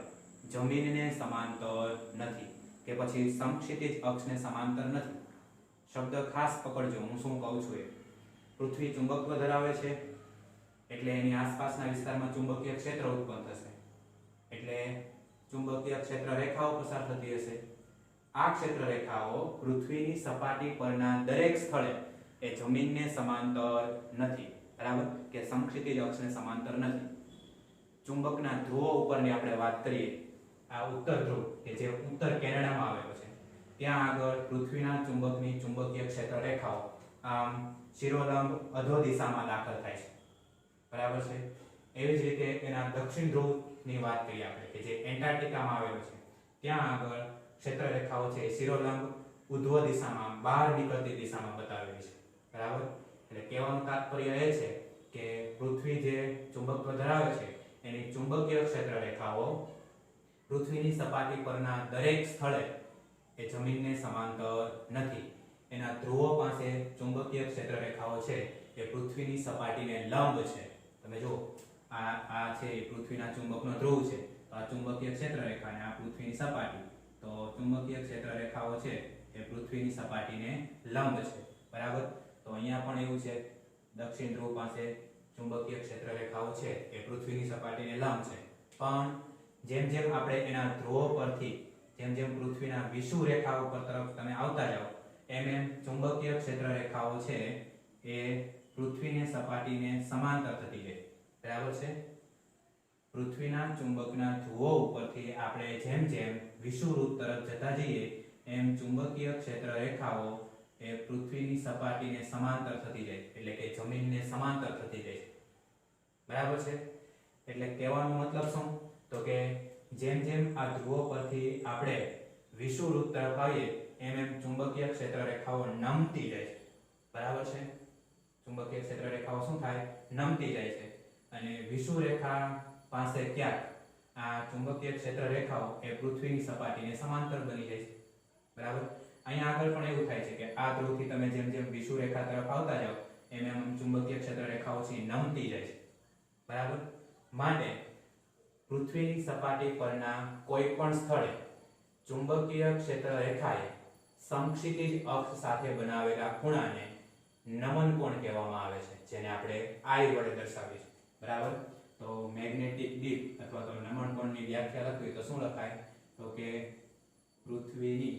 જમીનને સમાંતર નથી કે પછી સમક્ષિતિજ અક્ષને સમાંતર નથી. શબ્દ ખાસ પકડજો, હું શું કહું છું એ. પૃથ્વી ચુંબકત્વ ધરાવે છે એટલે એની આસપાસના વિસ્તારમાં ચુંબકીય ક્ષેત્ર ઉત્પન્ન થશે, એટલે ચુંબકીય ક્ષેત્ર રેખાઓ પસાર થતી હશે. આ ક્ષેત્ર રેખાઓ પૃથ્વીની સપાટી પરના દરેક સ્થળે એ જમીનને સમાંતર નથી, બરાબર, કે સમક્ષિતિજ અક્ષને સમાંતર નથી. ચુંબકના ધ્રુવો ઉપરની આપણે વાત કરીએ, આ ઉત્તર ધ્રુવ કે જે ઉત્તર કેનેડામાં આવેલો છે, ત્યાં આગળ પૃથ્વીના ચુંબકની ચુંબકીય ક્ષેત્ર રેખાઓ આમ શિરોલંબ અધો દિશામાં દાખલ થાય છે, બરાબર છે. એવી જ રીતે એના દક્ષિણ ધ્રુવની વાત કરીએ આપણે, કે જે એન્ટાર્કટિકામાં આવેલો છે, ત્યાં આગળ ક્ષેત્ર રેખાઓ છે શિરોલંબ ઉધ્વ દિશામાં બહાર નીકળતી દિશામાં બતાવેલી છે, બરાબર. એટલે કહેવાનું તાત્પર્ય એ છે કે પૃથ્વી જે ચુંબકત્વ ધરાવે છે એની ચુંબકીય ક્ષેત્ર રેખાઓ પૃથ્વીની સપાટી પરના દરેક સ્થળે એ જમીનને સમાંતર નથી. એના ધ્રુવો પાસે ચુંબકીય ક્ષેત્ર રેખાઓ છે એ પૃથ્વીની સપાટીને લંબ છે. તમે જુઓ, આ છે પૃથ્વીના ચુંબકનો ધ્રુવ છે, તો આ ચુંબકીય ક્ષેત્ર રેખા અને આ પૃથ્વીની સપાટી, તો ચુંબકીય ક્ષેત્ર રેખાઓ છે એ પૃથ્વીની સપાટીને લંબ છે, બરાબર. તો અહીંયા પણ એવું છે, દક્ષિણ ધ્રુવ પાસે ચુંબકીય ક્ષેત્ર રેખાઓ છે એ પૃથ્વીની સપાટીને લંબ છે. પણ જેમ જેમ આપણે એના ધ્રુવો પરથી જેમ જેમ પૃથ્વીના વિષુવ રેખાઓ પર તરફ તમે આવતા જાઓ એમ એમ ચુંબકીય ક્ષેત્ર રેખાઓ છે એ પૃથ્વીની સપાટીને સમાંતર થતી જાય, બરાબર છે. પૃથ્વીના ચુંબકના ધ્રુવો ઉપરથી આપણે જેમ જેમ વિષુવવૃત્ત તરફ જતા જઈએ એમ ચુંબકીય ક્ષેત્ર રેખાઓ એ પૃથ્વીની સપાટીને સમાંતર થતી જાય, એટલે કે જમીનને સમાંતર થતી જાય, બરાબર છે. એટલે કહેવાનો મતલબ શું, તો કે જેમ જેમ આ ધ્રુવો પરથી આપણે વિષુવવૃત્ત તરફ આવીએ એમ એમ ચુંબકીય ક્ષેત્ર રેખાઓ નમતી જાય છે, બરાબર છે. ચુંબકીય ક્ષેત્ર રેખાઓ શું થાય, નમતી જાય છે. અને વિષુવ રેખા પાસે ક્યાંક આ ચુંબકીય ક્ષેત્ર રેખાઓ એ પૃથ્વીની સપાટીને સમાંતર બની જાય છે, બરાબર. અહીંયા આગળ પણ એવું થાય છે કે આ ધ્રુવથી તમે જેમ જેમ વિષુવ રેખા તરફ આવતા જાઓ એમ એમ ચુંબકીય ક્ષેત્ર રેખાઓ છે નમતી જાય છે, બરાબર. માટે પૃથ્વીની સપાટી પરના કોઈ પણ સ્થળે ચુંબકીય ક્ષેત્ર રેખાએ સમક્ષિતિજ અક્ષ સાથે બનાવેલા ખૂણાને નમન કોણ કહેવામાં આવે છે, જેને આપણે I વડે દર્શાવીએ છીએ. બરાબર. તો મેગ્નેટિક દીપ અથવા તો નમન કોણની વ્યાખ્યા લખવી તો શું લખાય? તો કે પૃથ્વીની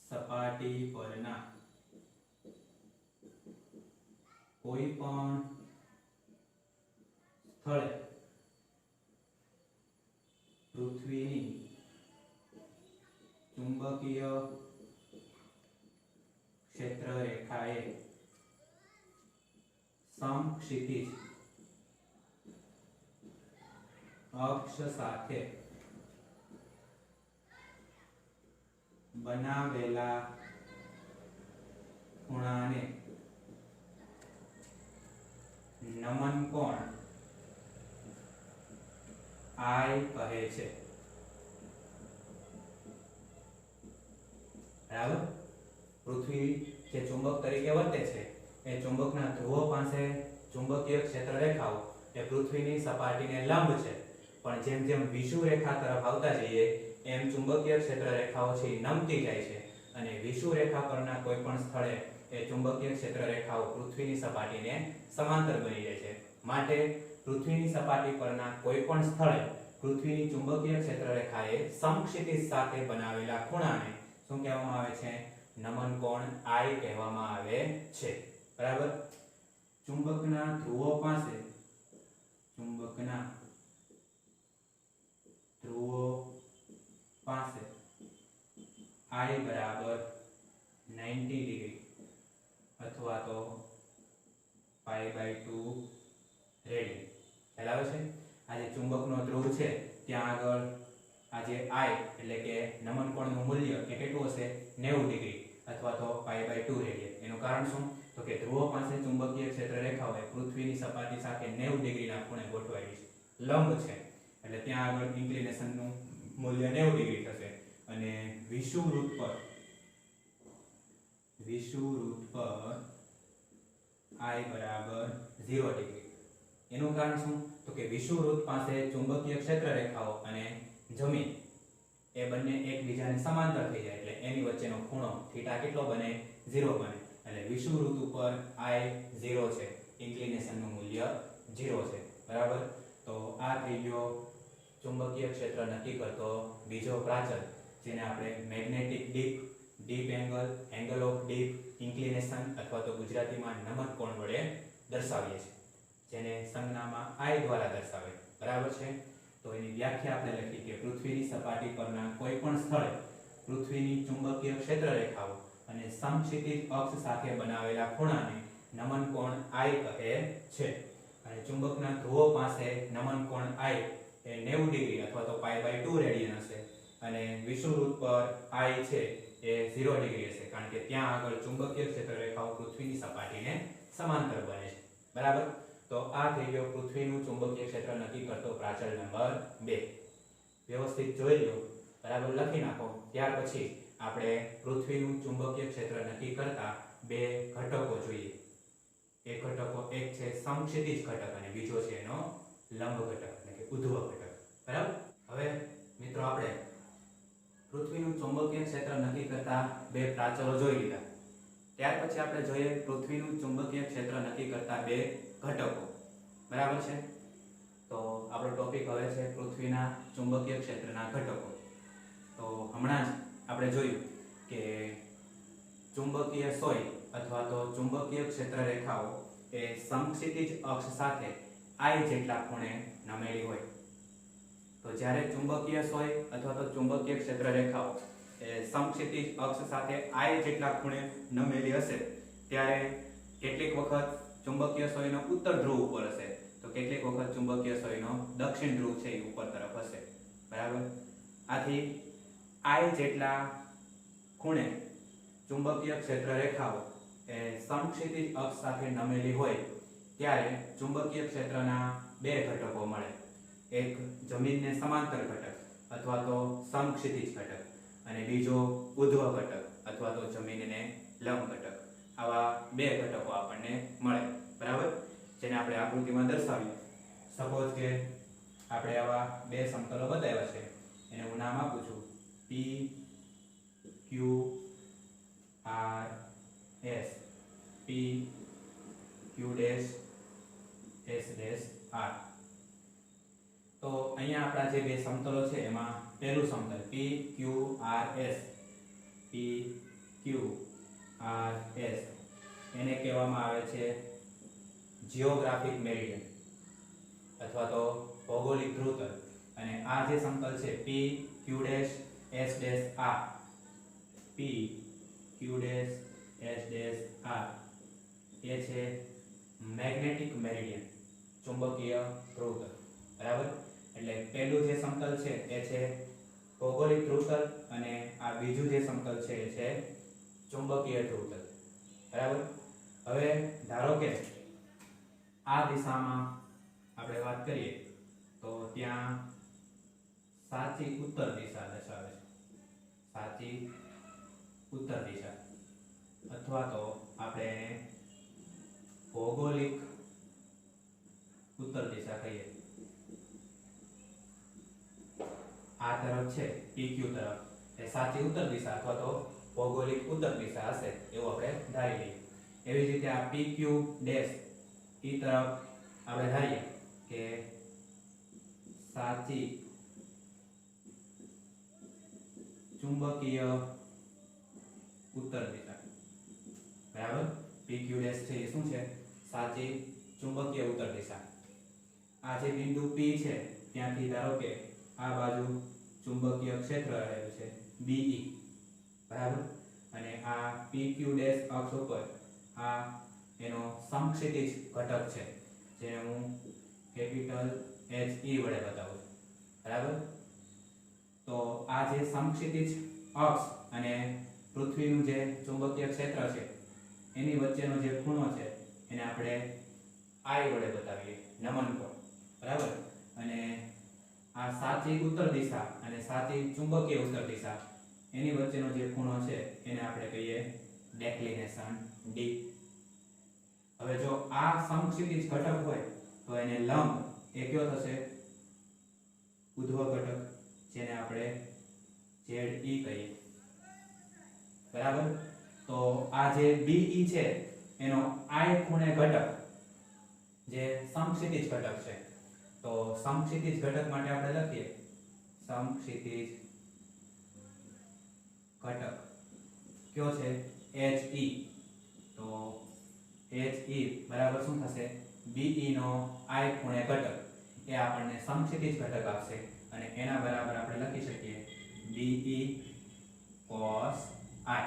સપાટી પરના કોઈ પણ સ્થળે પૃથ્વીની ચુંબકીય ક્ષેત્ર રેખાએ સમક્ષિતિજ અક્ષ સાથે બનાવેલા ખૂણાને નમન કોણ I કહે છે. બરાબર. પૃથ્વી જે ચુંબક તરીકે વર્તે છે એ ચુંબકના ધ્રુવો પાસે ચુંબકીય ક્ષેત્ર રેખાઓ એ પૃથ્વીની સપાટીને લંબ છે, પણ જેમ જેમ વિષુવરેખા તરફ આવતા જઈએ એમ ચુંબકીય ક્ષેત્ર રેખાઓ છે નમતી જાય છે અને વિષુવરેખા પરના કોઈ પણ સ્થળે એ ચુંબકીય ક્ષેત્ર રેખાઓ પૃથ્વીની સપાટીને સમાંતર બની જાય છે. માટે પૃથ્વીની સપાટી પરના કોઈ પણ સ્થળે પૃથ્વીની ચુંબકીય ક્ષેત્ર રેખાએ સમક્ષિતિજ સાથે બનાવેલા ખૂણાને શું કહેવામાં આવે છે? નમન કોણ I કહેવામાં આવે છે. બરાબર. ચુંબકના ધ્રુવો પાસે I બરાબર 90 ડિગ્રી અથવા તો π/2 રેડિયન. ખ્યાલ આવે છે? આ જે ચુંબકનો ધ્રુવ છે ત્યાં આગળ આ જે I એટલે કે નમન કોણનું મૂલ્ય એ કેટલું હશે? 90 ડિગ્રી અથવા તો π/2 રેડિયન. એનું કારણ શું? તો કે ધ્રુવો પાસે ચુંબકીય ક્ષેત્ર રેખાઓ પૃથ્વીની સપાટી સાથે 90 ડિગ્રીના ખૂણે ગોઠવાયેલી છે, લંબ છે, એટલે ત્યાં આગળ ઇન્ક્લિનેશનનું મૂલ્ય 90 ડિગ્રી થશે અને વિષુવવૃત્ત પર I બરાબર 0 ડિગ્રી. એનું કારણ શું? તો કે વિષુવવૃત્ત પાસે ચુંબકીય ક્ષેત્ર રેખાઓ અને જમીન એ બંને એકબીજાને સમાંતર થઈ જાય એટલે એની વચ્ચેનો ખૂણો થીટા કેટલો બને? 0 બને. એટલે વિષુવવૃત્ત ઉપર I 0 છે, ઇન્ક્લિનેશનનું મૂલ્ય 0 છે. બરાબર. તો આ થઈ ગયો ચુંબકીય ક્ષેત્ર નક્કી કરતો બીજો પ્રાચલ, જેને આપણે magnetic deep angle of deep, inclination અથવા તો ગુજરાતીમાં નમન કોણ વડે દર્શાવીએ છીએ, જેને સંજ્ઞામાં I દ્વારા દર્શાવે. બરાબર છે. તો એની વ્યાખ્યા આપણે લખી કે પૃથ્વીની સપાટી પરના કોઈ પણ સ્થળે પૃથ્વીની ચુંબકીય ક્ષેત્ર રેખાઓ અને સમક્ષિતિજ અક્ષ સાથે બનાવેલા ખૂણાને નમન કોણ I કહે છે. અને ચુંબકના ધ્રુવો પાસે નમન કોણ I એ 90 ડિગ્રી અથવા તો π/2 રેડિયન હશે અને વિષુવવૃત્ત પર I છે એ 0 ડિગ્રી હશે, કારણ કે ત્યાં આગળ ચુંબકીય ક્ષેત્ર રેખાઓ પૃથ્વીની સપાટીને સમાંતર બને છે. બરાબર. તો આ થઈ ગયો પૃથ્વીનું ચુંબકીય ક્ષેત્ર નક્કી કરતો પ્રાચલ નંબર 2. વ્યવસ્થિત જોઈ લો. બરાબર. લખી નાખો. ત્યાર પછી આપણે પૃથ્વીનું ચુંબકીય ક્ષેત્ર નક્કી કરતા બે ઘટકો જોઈએ. એ ઘટકો એક છે સમક્ષિતિજ ઘટક અને બીજો છે એનો લંબ ઘટક એટલે કે ઉધ્વ ઘટક. બરાબર. હવે મિત્રો આપણે પૃથ્વીનું ચુંબકીય ક્ષેત્ર નક્કી કરતા બે પ્રાચલો જોઈ લીધા. ત્યાર પછી આપણે જોઈએ પૃથ્વીનું ચુંબકીય ક્ષેત્ર નક્કી કરતા બે ઘટકો. બરાબર છે. તો આપણો ટોપિક હવે છે પૃથ્વીના ચુંબકીય ક્ષેત્રના ઘટકો. તો હમણાં જ આપણે જોયું કે ચુંબકીય સોય અથવા તો ચુંબકીય ક્ષેત્ર રેખાઓ એ સમક્ષિતિજ અક્ષ સાથે I જેટલા ખૂણે નમેલી હોય. તો જ્યારે ચુંબકીય સોય અથવા તો ચુંબકીય ક્ષેત્ર રેખાઓ એ સમક્ષિતિજ અક્ષ સાથે I જેટલા ખૂણે નમેલી હશે ત્યારે કેટલીક વખત ચુંબકીય સોયનો ઉત્તર ધ્રુવ ઉપર હશે તો કેટલીક વખત ચુંબકીય સોયનો દક્ષિણ ધ્રુવ છે એ ઉપર તરફ હશે. બરાબર. આથી I જેટલા ખૂણે ચુંબકીય ક્ષેત્ર રેખાઓ એ સમક્ષિતિજ અક્ષ સાથે નમેલી હોય ત્યારે ચુંબકીય ક્ષેત્રના બે ઘટકો મળે. એક જમીનને સમાંતર ઘટક અથવા તો સમક્ષિતિજ ઘટક અને બીજો ઉધ્વ ઘટક અથવા તો જમીનને લંબ ઘટક. આવા બે ઘટકો આપણને મળે. બરાબર. જેને આપણે આકૃતિમાં દર્શાવીએ. સપોઝ કે આપણે આવા બે સમતલો બતાવ્યા છે. એને હું નામ આપું છું P Q R S P Q dash S dash R. તો અહીંયા આપણા જે બે સમતલો છે એમાં પહેલું સમતલ P Q R S P Q R S એને કહેવામાં આવે છે જિયોગ્રાફિક મેરિડિયન અથવા તો ભૌગોલિક ધ્રુવતલ. અને આ જે સમતલ છે P Q dash S dash R P Q dash S dash R એ છે મેગ્નેટિક મેરિડિયન, ચુંબકીય ધ્રુવતલ. બરાબર. એટલે પહેલું જે સમતલ છે એ છે ભૌગોલિક ધ્રુવતલ અને આ બીજું જે સમતલ છે એ છે ચુંબકીય ધ્રુવતલ. બરાબર. હવે ધારો કે આ દિશામાં આપણે વાત કરીએ તો ત્યાં સાચી ઉત્તર દિશા દર્શાવે છે, સાચી ઉત્તર દિશા, અથવા તો આપણે ભૌગોલિક ઉત્તર દિશા કહીએ. આ તરફ છે PQ તરફ એ સાચી ઉત્તર દિશા અથવા તો ભૌગોલિક ઉત્તર દિશા હશે એવું આપણે ધારી લઈએ. એવી જ રીતે આ PQ ડેશ E તરફ આપણે ધારીએ કે સાચી ચુંબકીય ઉત્તર દિશા. બરાબર. PQ ડેશ છે એ શું છે? સાચી ચુંબકીય ઉત્તર દિશા. આ જે બિંદુ P છે ત્યાંથી ધારો કે આ બાજુ ચુંબકીય ક્ષેત્ર રહેલું છે BE. બરાબર. અને આ PQ ડેશ અક્ષ ઉપર આ એનો સમક્ષિતિજ ઘટક છે જેને હું કેપિટલ HE વડે બતાવું છું. બરાબર. તો આ જે સમક્ષિતિજ અક્ષ અને પૃથ્વીનું જે ચુંબકીય ક્ષેત્ર છે એની વચ્ચેનો જે ખૂણો છે એને આપણે I વડે બતાવીએ, નમન કોણ. બરાબર. અને આ સાચી ઉત્તર દિશા અને સાચી ચુંબકીય ઉત્તર દિશા એની વચ્ચેનો જે ખૂણો છે એને આપણે કહીએ ડેક્લિનેશન D. હવે જો આ સમક્ષિતિજ ઘટક હોય તો એને લંબ એ કયો થશે? ઉધ્વ ઘટક, જેને આપણે ZE કહીએ. બરાબર. તો આ જે BE છે એનો I ખૂણે ઘટક જે સમક્ષિતિજ ઘટક છે. તો સમક્ષિતિજ ઘટક માટે આપણે લખીએ સમક્ષિતિજ ઘટક કયો છે? HE. તો HE બરાબર શું થશે? BE નો I ખૂણે ઘટક એ આપણને સમક્ષિતિજ ઘટક આપશે અને એના બરાબર આપણે લખી શકીએ BE cos I.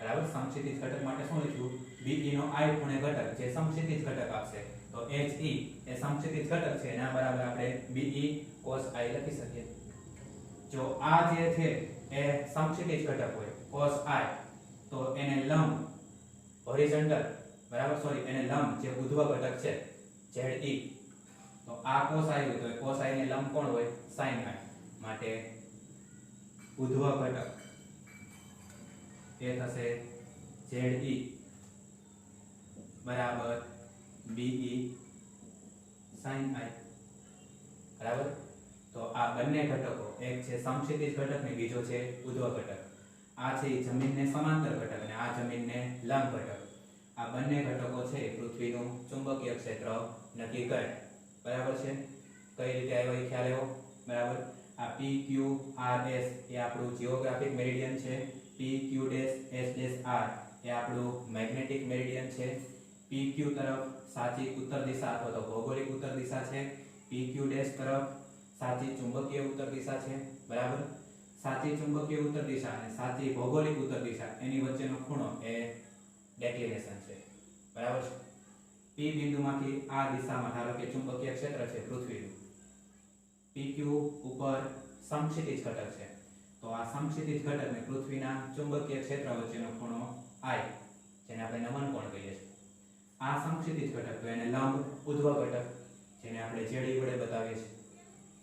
બરાબર. સમક્ષિતિજ ઘટક માટે શું લખ્યું? BE નો I ખૂણે ઘટક જે સમક્ષિતિજ ઘટક આપશે. તો HE એ સમક્ષિતિજ ઘટક છે એના બરાબર આપણે BE cos I લખી શકીએ. જો આ જે છે એ સમક્ષિતિજ ઘટક હોય cos I તો એને લંબ હોરિઝોન્ટલ, બરાબર, સોરી, એને લંબ જે ઉધ્વ ઘટક છે ZE. તો આ cos I હોય તો cos I ને લંબ કોણ હોય? sin I. માટે ઉધ્વ ઘટક એ થશે ZE બરાબર BE sin I. બરાબર. તો આ બંને ઘટકો, એક છે સમક્ષિતિજ ઘટક ને બીજો છે ઉધ્વ ઘટક. આ છે જમીનને સમાંતર ઘટક અને આ જમીનને લંબ ઘટક. આ બંને ઘટકો છે પૃથ્વીનું ચુંબકીય ક્ષેત્ર નક્કી કરે. બરાબર છે. કઈ રીતે આવ્યો એ ખ્યાલ આવ્યો? બરાબર. આ PQ RS એ આપણું જિયોગ્રાફિક મેરિડિયન છે. PQ dash S dash R એ આપણું મેગ્નેટિક મેરિડિયન છે. PQ તરફ સાચી ઉત્તર દિશા અથવા તો ભૌગોલિક ઉત્તર દિશા છે. PQ ડેશ તરફ સાચી ચુંબકીય ઉત્તર દિશા છે. બરાબર. સાચી ચુંબકીય ઉત્તર દિશા અને સાચી ભૌગોલિક ઉત્તર દિશા એની વચ્ચેનો ખૂણો એ ડેક્લિનેશન છે. બરાબર છે. P બિંદુમાંથી આ દિશામાં ધારો કે ચુંબકીય ક્ષેત્ર છે પૃથ્વીનું. PQ ઉપર સમક્ષિતિજ ઘટક છે. તો આ સમક્ષિતિજ ઘટક ને પૃથ્વીના ચુંબકીય ક્ષેત્ર વચ્ચેનો ખૂણો I, જેને આપણે નમન કોણ કહીએ છીએ. આ સમક્ષિતિજ ઘટક તો એને લંબ ઉધ્વ ઘટક, જેને આપણે ZE વડે બતાવીએ છીએ.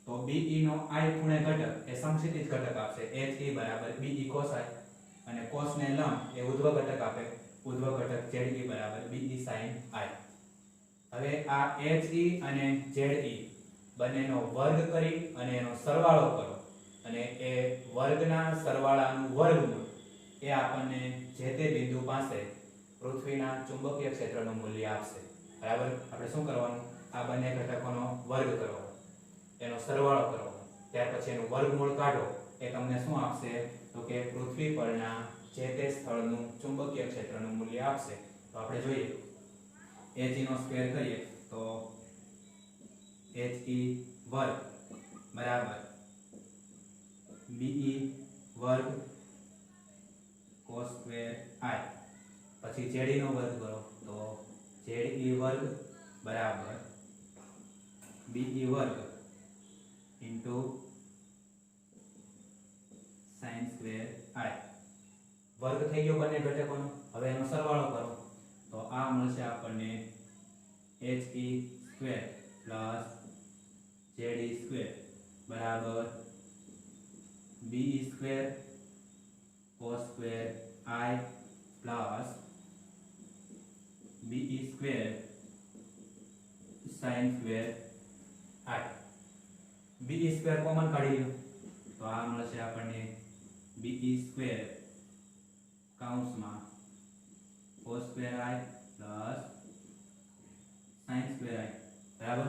તો BE નો I ખૂણે ઘટક એ સમક્ષિતિજ ઘટક આપશે HE બરાબર BE cos I અને cos ને લંબ એ ઉધ્વ ઘટક આપે ઉધ્વ ઘટક ZE બરાબર BE sin I. હવે આ HE અને ZE બંનેનો વર્ગ કરી અને એનો સરવાળો કરો અને એ વર્ગના સરવાળાનું વર્ગમૂળ એ આપણને જે તે બિંદુ પાસે પૃથ્વીના ચુંબકીય ક્ષેત્રનું મૂલ્ય આપશે. બરાબર, આપણે શું કરવાનું, આ બંને ઘટકોનો વર્ગ કરવાનો, એનો સરવાળો કરવાનો, ત્યાર પછી એનું વર્ગમૂળ કાઢો, એ તમને શું આપશે તો કે પૃથ્વી પરના જે તે સ્થળનું ચુંબકીય ક્ષેત્રનું મૂલ્ય આપશે. તો આપણે જોઈએ h નો સ્ક્વેર કરીએ તો he વર્ગ બરાબર be વર્ગ cos સ્ક્વેર i, પછી z નો વર્ગ કરો તો ze વર્ગ બરાબર be વર્ગ ઇન્ટુ sin સ્ક્વેર i. વર્ગ થઈ ગયો બંને ઘટકોનો. હવે એનો સરવાળો કરો તો આ મળશે આપણને he square plus ze square બરાબર be square cos square i plus be square sin square i. be square common કાઢી લો તો આ મળશે આપણને be સ્ક્વેર કૌંસમાં cos square i plus sin square i. બરાબર,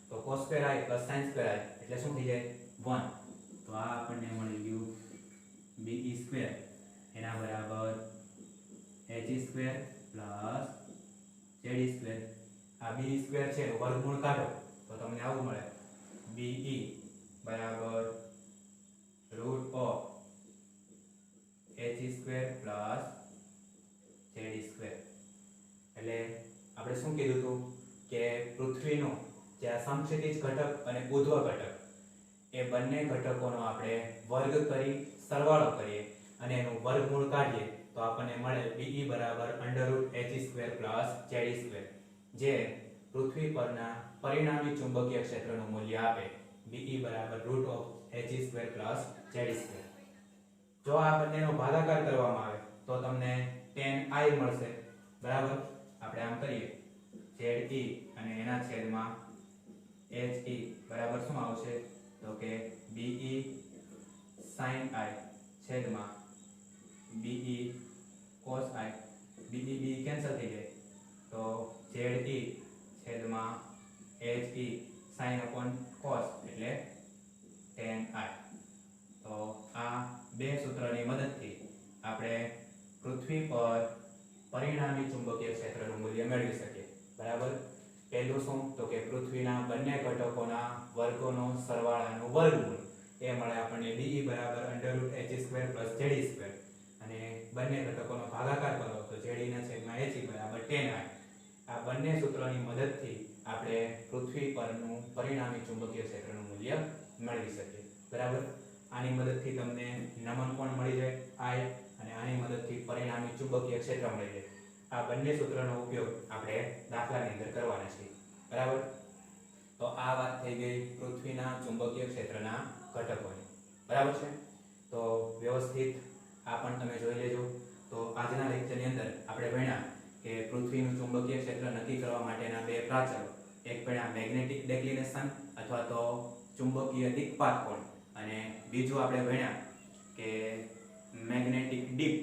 તો cos square i plus sin square i એટલે શું થઈ જાય 1. તો આ આપણને મળી ગયું be સ્ક્વેર એના બરાબર h square plus z square. આ be સ્ક્વેર છે વર્ગમૂળ કાઢો તો તમને આવું મળે be બરાબર root of h square plus z square. એટલે આપણે શું કીધું હતું કે પૃથ્વીનો જે આ સમક્ષિતિજ ઘટક અને ઉધ્વ ઘટક એ બંને ઘટકોનો આપણે વર્ગ કરી સરવાળો કરીએ અને એનું વર્ગમૂળ કાઢીએ તો આપણને મળે be બરાબર √h square plus z square, જે પૃથ્વી પરના પરિણામી ચુંબકીય ક્ષેત્રનું મૂલ્ય આપે be બરાબર √h square plus z square. જો આ બંનેનો ભાગાકાર કરવામાં આવે તો તમને tan i મળશે. બરાબર, આપણે આમ કરીએ ze અને એના છેદમાં he બરાબર શું આવશે તો કે be sin i છેદમાં be cos i. be cancel થઈ જાય તો ze છેદમાં he sin upon cos એટલે tan i. તો આ બે સૂત્રની મદદથી આપણે પૃથ્વી પર પરિણામી ચુંબકીય ક્ષેત્રનું મૂલ્ય મેળવી શકીએ. બરાબર, પહેલું શું તો કે પૃથ્વીના બંને ઘટકોના વર્ગોનો સરવાળાનું વર્ગમૂળ એ મળે આપણને be બરાબર √h square plus z square, અને બંને ઘટકોનો ભાગાકાર કરો તો z ના છેદમાં h બરાબર tan i. આ બંને સૂત્રોની મદદથી આપણે પૃથ્વી પરનું પરિણામી ચુંબકીય ક્ષેત્રનું મૂલ્ય મેળવી શકીએ. બરાબર, આની મદદથી તમને નમન કોણ મળી જાય i, અને આની મદદથી પરિણામી ચુંબકીય ક્ષેત્ર મળી જાય. આ બંને સૂત્રનો ઉપયોગ આપણે દાખલાની અંદર કરવાના છે. બરાબર, તો આ વાત થઈ ગઈ પૃથ્વીના ચુંબકીય ક્ષેત્રના ઘટકોની. બરાબર છે, તો વ્યવસ્થિત આ પણ તમે જોઈ લેજો. તો આજના લેક્ચરની અંદર આપણે ભણ્યા કે પૃથ્વીનું ચુંબકીય ક્ષેત્ર નક્કી કરવા માટેના બે પ્રાચલો, એક ભણ્યા મેગ્નેટિક ડિક્લિનેશન અથવા તો ચુંબકીય દિક્પાત કોણ, અને બીજું આપણે ભણ્યા કે મેગ્નેટિક ડીપ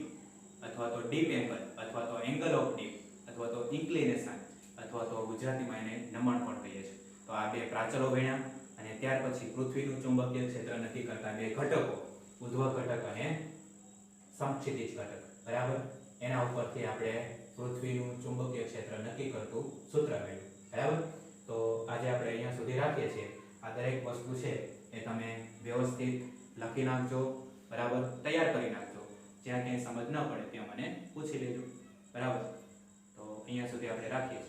અથવા તો ડીપ એંગલ અથવા તો એંગલ ઓફ ડીપ અથવા તો ઇન્ક્લિનેશન અથવા તો ગુજરાતીમાં એને નમણ પણ કહીએ છીએ. તો આ બે પ્રાચલો ભણ્યા, અને ત્યાર પછી પૃથ્વીનું ચુંબકીય ક્ષેત્ર નક્કી કરતા બે ઘટકો, ઉધ્વ ઘટક અને સમક્ષિતિજ ઘટક. બરાબર, એના ઉપરથી આપણે પૃથ્વીનું ચુંબકીય ક્ષેત્ર નક્કી કરતું સૂત્ર મેળવ્યું. બરાબર, તો આજે આપણે અહીંયા સુધી રાખીએ છીએ. આ દરેક વસ્તુ છે એ તમે વ્યવસ્થિત લખી નાખજો. બરાબર, તૈયાર કરી નાખજો. જ્યાં ક્યાંય સમજ ન પડે ત્યાં મને પૂછી લેજો. બરાબર, તો અહીંયા સુધી આપણે રાખીએ.